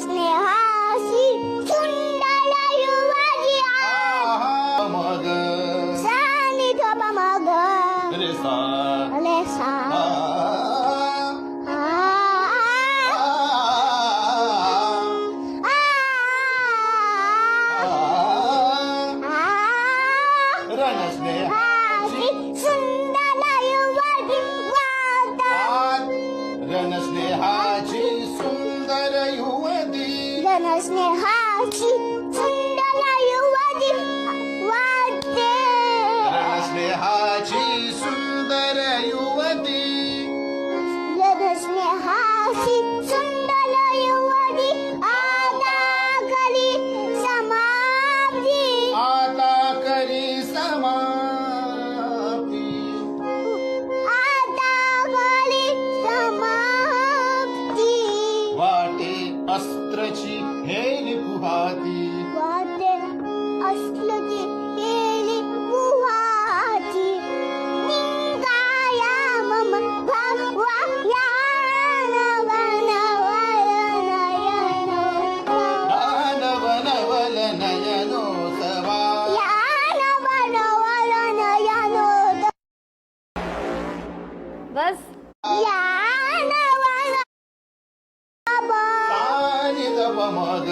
स्नेहाशी सुंदर युवाजी मग सानी धप मग रे सा ले सा रणस्नेहाची सुंदर युवाजी रणस्नेहाची सुंदर युवती स्नेहाची सुंदर युवाजी वाटते रणस्नेहाची सुंदर युवती स्नेहाची सुंदर युवती आता करी समाप्ती आता करी समाप्ती आता करी समाप्ती वाटे अस्त्रची हेली पुहाती वाटे असलची केली पुहाची निंगाया मम भगवा यान दानवनवल नयनोत्सवा बस सानी जप मग